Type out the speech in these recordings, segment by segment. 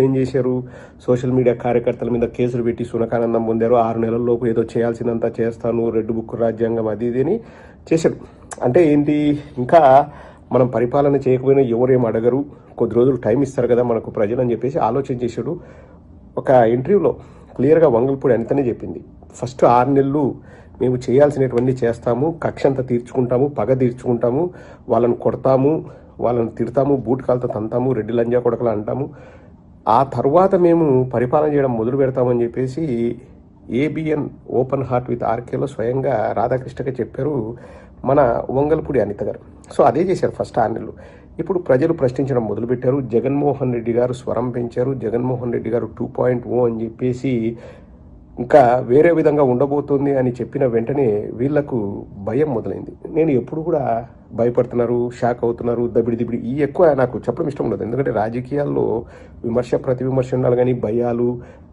ఏం చేశారు? Social media కార్యకర్తల మీద కేసులు పెట్టి సునకానందం పొందారు. 6 నెలల్లోపు ఏదో చేయాల్సినంత చేస్తాను, రెడ్ బుక్ రాజ్యాంగం అది ఇది అని చేశారు. అంటే ఏంటి, ఇంకా మనం పరిపాలన చేయకపోయినా ఎవరేం అడగరు, కొద్ది రోజులు టైం ఇస్తారు కదా మనకు ప్రజలు అని చెప్పేసి ఆలోచన చేశాడు. ఒక ఇంటర్వ్యూలో క్లియర్గా వంగల్పూడి అనితనే చెప్పింది, ఫస్ట్ 6 నెలలు మేము చేయాల్సినటువంటి చేస్తాము, కక్ష అంతా తీర్చుకుంటాము, పగ తీర్చుకుంటాము, వాళ్ళని కొడతాము, వాళ్ళని తిడతాము, బూట్ కాలతో తంతాము, రెడ్డి లంజా కొడకలు అంటాము, ఆ తర్వాత మేము పరిపాలన చేయడం మొదలు పెడతామని చెప్పేసి ఏబిఎన్ ఓపెన్ హార్ట్ విత్ ఆర్కేలో స్వయంగా రాధాకృష్ణగా చెప్పారు మన వంగల్పూడి అనిత గారు. సో అదే చేశారు ఫస్ట్ 6 నెలలు. ఇప్పుడు ప్రజలు ప్రశ్నించడం మొదలుపెట్టారు. జగన్మోహన్ రెడ్డి గారు స్వరం పెంచారు. జగన్మోహన్ రెడ్డి గారు 2.0 అని చెప్పేసి ఇంకా వేరే విధంగా ఉండబోతుంది అని చెప్పిన వెంటనే వీళ్లకు భయం మొదలైంది. నేను ఎప్పుడు కూడా భయపడుతున్నారు, షాక్ అవుతున్నారు, దబిడి ఈ ఎక్కువ నాకు చెప్పడం ఇష్టం ఉండదు. ఎందుకంటే రాజకీయాల్లో విమర్శ ప్రతి విమర్శ ఉండాలి, కానీ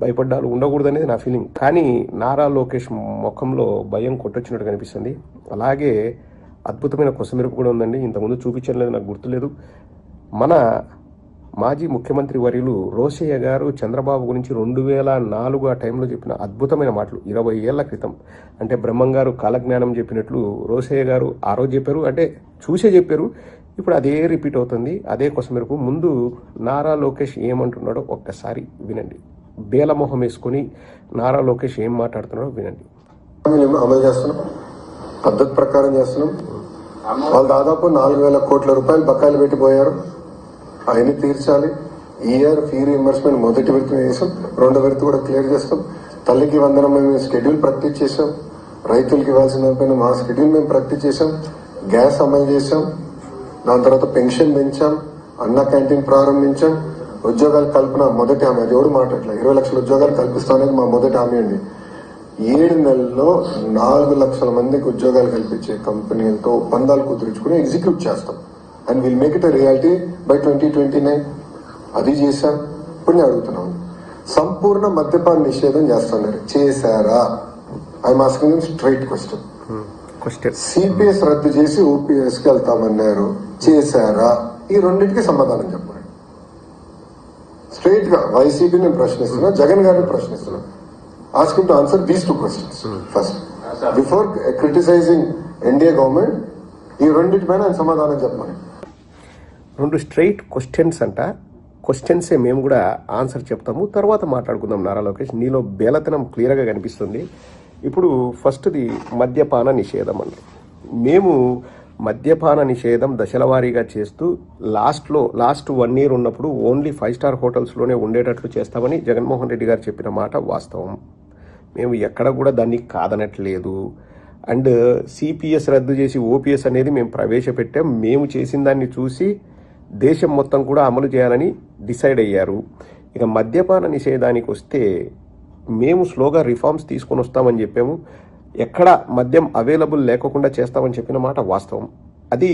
భయపడ్డాలు ఉండకూడదు అనేది నా ఫీలింగ్. కానీ నారా లోకేష్ ముఖంలో భయం కొట్టొచ్చినట్టు కనిపిస్తుంది. అలాగే అద్భుతమైన కొసమెరుపు కూడా ఉందండి. ఇంతకుముందు చూపించలేదు, నాకు గుర్తులేదు. మన మాజీ ముఖ్యమంత్రి వర్యులు రోసయ్య గారు చంద్రబాబు గురించి 2004 ఆ టైంలో చెప్పిన అద్భుతమైన మాటలు 20 ఏళ్ల క్రితం, అంటే బ్రహ్మంగారు కాలజ్ఞానం చెప్పినట్లు రోసయ్య గారు ఆ రోజు చెప్పారు, అంటే చూసే చెప్పారు. ఇప్పుడు అదే రిపీట్ అవుతుంది, అదే కొసమెరుపు. ముందు నారా లోకేష్ ఏమంటున్నాడో ఒక్కసారి వినండి. బేలమొహం వేసుకుని నారా లోకేష్ ఏం మాట్లాడుతున్నాడో వినండి. అమలు చేస్తున్నాం, పద్ధతి ప్రకారం చేస్తున్నాం. వాళ్ళు దాదాపు 4,000 కోట్ల రూపాయలు బకాయిలు పెట్టిపోయారు, అవన్నీ తీర్చాలి. ఈ ఇయర్ ఫీ రీఎంబర్స్మెంట్ మొదటి విడత చేసాం, 2వ విడత కూడా క్లియర్ చేస్తాం. తల్లికి వందనం మేము షెడ్యూల్ ప్రాక్టీస్ చేసాం, రైతులకి ఇవ్వాల్సిన మా షెడ్యూల్ మేము ప్రాక్టీస్ చేసాం, గ్యాస్ అమలు చేసాం, దాని తర్వాత పెన్షన్ పెంచాం, అన్న క్యాంటీన్ ప్రారంభించాం, ఉద్యోగాల కల్పన మొదటి హామీ, అది ఎవరు మాట్లాడలేదు, 20 లక్షల ఉద్యోగాలు కల్పిస్తామనేది మా మొదటి హామీ అండి. 7 నెలల్లో 4 లక్షల మందికి ఉద్యోగాలు కల్పించే కంపెనీలతో ఒప్పందాలు కుదుర్చుకుని ఎగ్జిక్యూట్ చేస్తాం. And will make it a reality by 2029. అది చేశాం. ఇప్పుడు నేను అడుగుతున్నాను, సంపూర్ణ మద్యపాన నిషేధం చేస్తున్నారు, చేశారా? I'm asking straight question. CPS రద్దు చేసి ఓపీఎస్ కి వెళ్తామన్నారు, చేశారా? ఈ రెండింటికి సమాధానం చెప్పండి. స్ట్రైట్ గా వైసీపీ నేను ప్రశ్నిస్తున్నా, జగన్ గారిని ప్రశ్నిస్తున్నా. Ask him to answer these 2 questions first. Before criticizing NDA government, ఈ రెండింటిపైన ఆయన సమాధానం చెప్పమని. 2 స్ట్రైట్ క్వశ్చన్స్ అంట. క్వశ్చన్సే మేము కూడా ఆన్సర్ చెప్తాము, తర్వాత మాట్లాడుకుందాం. నారా లోకేష్, నీలో బేలతనం క్లియర్గా కనిపిస్తుంది. ఇప్పుడు ఫస్ట్ది మద్యపాన నిషేధం అండి. మేము మద్యపాన నిషేధం దశల వారీగా చేస్తూ లాస్ట్ 1 year ఉన్నప్పుడు ఓన్లీ 5 star హోటల్స్లోనే ఉండేటట్లు చేస్తామని జగన్మోహన్ రెడ్డి గారు చెప్పిన మాట వాస్తవం. మేము ఎక్కడ కూడా దాన్ని కాదనట్లేదు. అండ్ సిపిఎస్ రద్దు చేసి ఓపీఎస్ అనేది మేము ప్రవేశపెట్టాం. మేము చేసిన దాన్ని చూసి దేశం మొత్తం కూడా అమలు చేయాలని డిసైడ్ అయ్యారు. ఇక మద్యపాన నిషేధానికి వస్తే మేము స్లోగా రిఫార్మ్స్ తీసుకొని వస్తామని చెప్పాము. ఎక్కడ మద్యం అవైలబుల్ లేకుండా చేస్తామని చెప్పిన మాట వాస్తవం. అది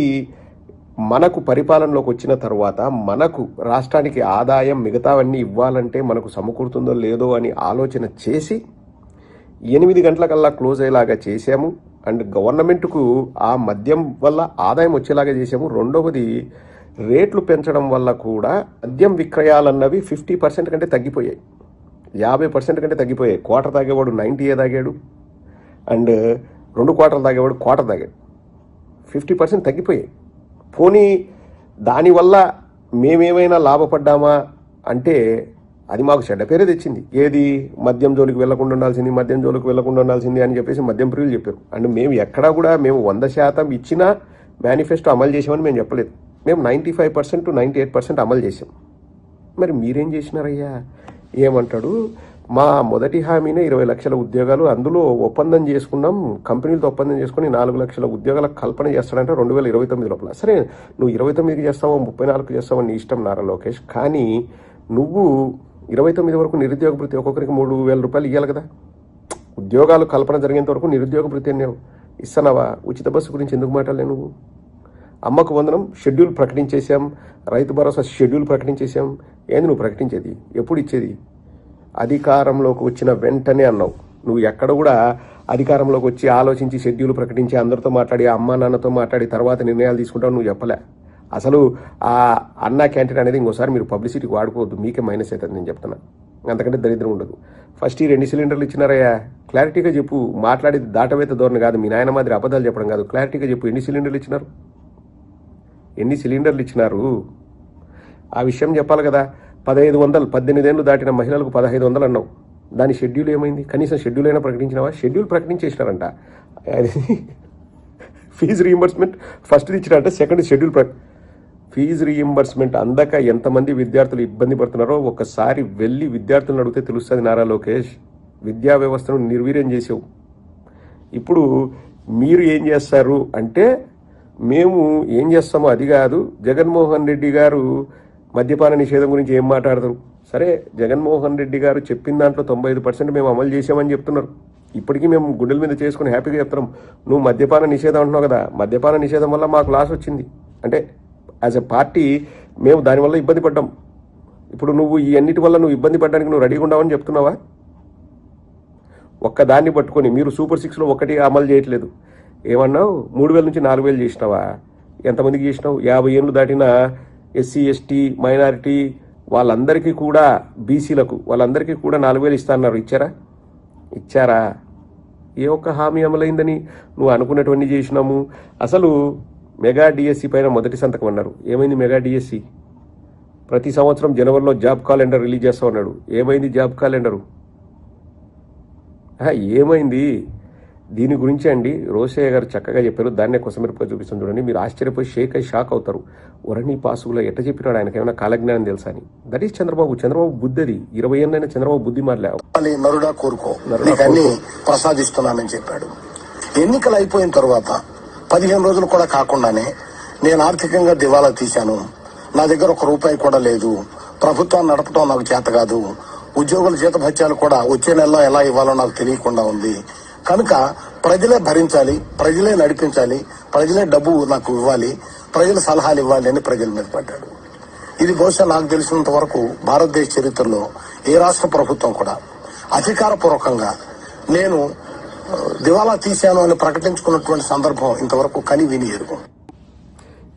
మనకు పరిపాలనలోకి వచ్చిన తర్వాత మనకు రాష్ట్రానికి ఆదాయం మిగతావన్నీ ఇవ్వాలంటే మనకు సమకూరుతుందో లేదో అని ఆలోచన చేసి 8 గంటలకల్లా క్లోజ్ అయ్యేలాగా చేశాము. అండ్ గవర్నమెంట్కు ఆ మద్యం వల్ల ఆదాయం వచ్చేలాగా చేశాము. రెండవది, రేట్లు పెంచడం వల్ల కూడా మద్యం విక్రయాలన్నవి 50% కంటే తగ్గిపోయాయి, 50% కంటే తగ్గిపోయాయి. క్వార్టర్ తాగేవాడు 90 తాగాడు, అండ్ 2 క్వార్టర్లు తాగేవాడు క్వార్టర్ తాగాడు. 50% తగ్గిపోయాయి. పోనీ దానివల్ల మేమేమైనా లాభపడ్డామా అంటే అది మాకు చెడ్డ పేరే తెచ్చింది. ఏది, మద్యం జోలికి వెళ్లకుండా ఉండాల్సింది అని చెప్పేసి మద్యం ప్రియులు చెప్పారు. అండ్ మేము ఎక్కడా కూడా మేము 100% ఇచ్చిన మేనిఫెస్టో అమలు చేసామని మేము చెప్పలేదు. మేము 95% to 98% అమలు చేసాం. మరి మీరేం చేసినారయ్యా? ఏమంటాడు, మా మొదటి హామీనే 20 లక్షల ఉద్యోగాలు, అందులో ఒప్పందం చేసుకున్నాం, కంపెనీలతో ఒప్పందం చేసుకుని 4 లక్షల ఉద్యోగాల కల్పన చేస్తాడంటే 2029 లోపల. సరే, నువ్వు 29కి చేస్తావో 34కి చేస్తావో నీ ఇష్టం నారా లోకేష్. కానీ నువ్వు 29 వరకు నిరుద్యోగ భృతి ఒక్కొక్కరికి 3,000 రూపాయలు ఇవ్వాలి కదా. ఉద్యోగాలు కల్పన జరిగేంత వరకు నిరుద్యోగ భృతి అన్నావు, ఇస్తున్నావా? ఉచిత బస్సు గురించి ఎందుకు మాట్లాడలే నువ్వు? అమ్మకు వందనం షెడ్యూల్ ప్రకటించేసాం, రైతు భరోసా షెడ్యూల్ ప్రకటించేసాం. ఏంది నువ్వు ప్రకటించేది? ఎప్పుడు ఇచ్చేది? అధికారంలోకి వచ్చిన వెంటనే అన్నావు. నువ్వు ఎక్కడ కూడా అధికారంలోకి వచ్చి ఆలోచించి షెడ్యూల్ ప్రకటించి అందరితో మాట్లాడి అమ్మా నాన్నతో మాట్లాడి తర్వాత నిర్ణయాలు తీసుకుంటావు నువ్వు చెప్పలే. అసలు ఆ అన్నా క్యాంటీన్ అనేది ఇంకోసారి మీరు పబ్లిసిటీకి వాడుకోవద్దు, మీకే మైనస్ అవుతుంది నేను చెప్తున్నా. అంతకంటే దరిద్రం ఉండదు. ఫస్ట్ ఈ 2 సిలిండర్లు ఇచ్చినారయ్యా, క్లారిటీగా చెప్పు. మాట్లాడేది దాటవేత ధోరణి కాదు, మీ నాయన మాదిరి అబద్ధాలు చెప్పడం కాదు. క్లారిటీగా చెప్పు, ఎన్ని సిలిండర్లు ఇచ్చినారు, ఎన్ని సిలిండర్లు ఇచ్చినారు, ఆ విషయం చెప్పాలి కదా. 1500, 18 ఏళ్ళు దాటిన మహిళలకు 1500 అన్నావు. దాని షెడ్యూల్ ఏమైంది? కనీసం షెడ్యూల్ అయినా ప్రకటించినావా? షెడ్యూల్ ప్రకటించేసినారంట. అది ఫీజు రీయింబర్స్మెంట్ ఫస్ట్ది ఇచ్చినారంటే సెకండ్ షెడ్యూల్ ఫీజు రీయింబర్స్మెంట్ అందక ఎంతమంది విద్యార్థులు ఇబ్బంది పడుతున్నారో ఒకసారి వెళ్ళి విద్యార్థులను అడిగితే తెలుస్తుంది. నారా లోకేష్, విద్యా వ్యవస్థను నిర్వీర్యం చేసావు. ఇప్పుడు మీరు ఏం చేస్తారు అంటే, మేము ఏం చేస్తామో అది కాదు. జగన్మోహన్ రెడ్డి గారు మద్యపాన నిషేధం గురించి ఏం మాట్లాడతారు? సరే, జగన్మోహన్ రెడ్డి గారు చెప్పిన దాంట్లో 95% మేము అమలు చేసామని చెప్తున్నారు. ఇప్పటికీ మేము గుండెల మీద చేసుకుని హ్యాపీగా చెప్తున్నాం. నువ్వు మద్యపాన నిషేధం అంటున్నావు కదా, మద్యపాన నిషేధం వల్ల మాకు లాస్ వచ్చింది అంటే యాజ్ ఎ పార్టీ మేము దానివల్ల ఇబ్బంది పడ్డాం. ఇప్పుడు నువ్వు ఈ అన్నిటి వల్ల నువ్వు ఇబ్బంది పడడానికి నువ్వు రెడీగా ఉండవని చెప్తున్నావా? ఒక్కదాన్ని పట్టుకొని మీరు సూపర్ 6లో ఒకటి అమలు చేయట్లేదు. ఏమన్నావు? 3000 నుంచి 4000 చేసినావా? ఎంతమందికి చేసినావు? 50 ఏళ్ళు దాటిన ఎస్సీ ఎస్టీ మైనారిటీ వాళ్ళందరికీ కూడా, బీసీలకు వాళ్ళందరికీ కూడా 4000 ఇస్తా అన్నారు. ఇచ్చారా? ఏ ఒక్క హామీ అమలైందని? నువ్వు అనుకున్నటువంటి చేసినాము. అసలు మెగా డిఎస్సి పైన మొదటి సంతకం అన్నారు. ఏమైంది మెగా డిఎస్సి? ప్రతి సంవత్సరం జనవరిలో జాబ్ క్యాలెండర్ రిలీజ్ చేస్తా ఉన్నాడు. ఏమైంది జాబ్ క్యాలెండరు? ఏమైంది? దీని గురించి అండి రోషయ్య గారు చక్కగా చెప్పారు. దాన్నే కొసమెరుపుగా చూపిస్తాను చూడండి. మీరు ఆశ్చర్యపోయి షాక్ అవుతారు. ఒరణి పాసుగులో ఎట్ట చెప్పినాడు, ఆయనకి ఏమైనా కాలజ్ఞానం తెలుసా అని. దట్ ఈస్ చంద్రబాబు బుద్ధి. అది 20 ఏళ్ళైనా చంద్రబాబు బుద్ధి మారలే. నరుడా కోరుకో, ప్రసాదిస్తున్నానని చెప్పాడు. ఎన్నికలు అయిపోయిన తర్వాత 15 రోజులు కూడా కాకుండానే నేను ఆర్థికంగా దివాలా తీశాను, నా దగ్గర ₹1 కూడా లేదు, ప్రభుత్వాన్ని నడపడం నాకు చేత కాదు, ఉద్యోగుల జీతభత్యాలు కూడా వచ్చే నెలలో ఎలా ఇవ్వాలో నాకు తెలియకుండా ఉంది, కనుక ప్రజలే భరించాలి, ప్రజలే నడిపించాలి, ప్రజలే డబ్బు నాకు ఇవ్వాలి, ప్రజల సలహాలు ఇవ్వాలి అని ప్రజల మీద పడ్డాడు. ఇది బహుశా నాకు తెలిసినంత వరకు భారతదేశ చరిత్రలో ఏ రాష్ట్ర ప్రభుత్వం కూడా అధికారపూర్వకంగా నేను దివాలా తీశాను అని ప్రకటించుకున్నటువంటి సందర్భం ఇంతవరకు కని విని ఎరుగు.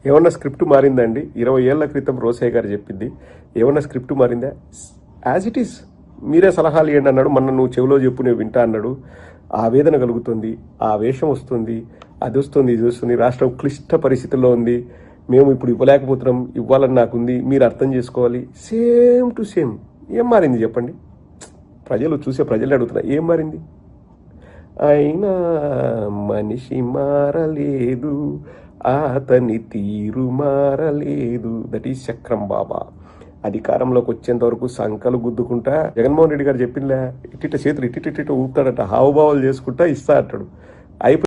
ఏమన్నా స్క్రిప్ట్ మారిందండి? 20 ఏళ్ల క్రితం రోసయ్య గారు చెప్పింది ఏమన్నా స్క్రిప్ట్ మారిందా? As it is. మీరే సలహాలు ఇవ్వండి అన్నాడు. మొన్న నువ్వు చెవిలో చెప్పు నేను వింటా అన్నాడు. ఆవేదన కలుగుతుంది, ఆవేశం వస్తుంది, అది వస్తుంది, ఇది వస్తుంది. రాష్ట్రం క్లిష్ట పరిస్థితుల్లో ఉంది. మేము ఇప్పుడు ఇవ్వలేకపోతున్నాం, ఇవ్వాలని నాకుంది, మీరు అర్థం చేసుకోవాలి. Same to same. ఏం మారింది చెప్పండి? ప్రజలు అడుగుతున్నారు, ఏం మారింది? అయినా మనిషి మారలేదు, అతని తీరు మారలేదు. దట్ ఈస్ చక్రం బాబా. అధికారంలోకి వచ్చేంత వరకు సంకలు గుద్దుకుంటా జగన్మోహన్ రెడ్డి గారు చెప్పిందా, ఇట్టిట చేతులు ఇట్టిట ఊపుతాడట, హావభావాలు చేసుకుంటా ఇస్తా అంటాడు. అయిపోయి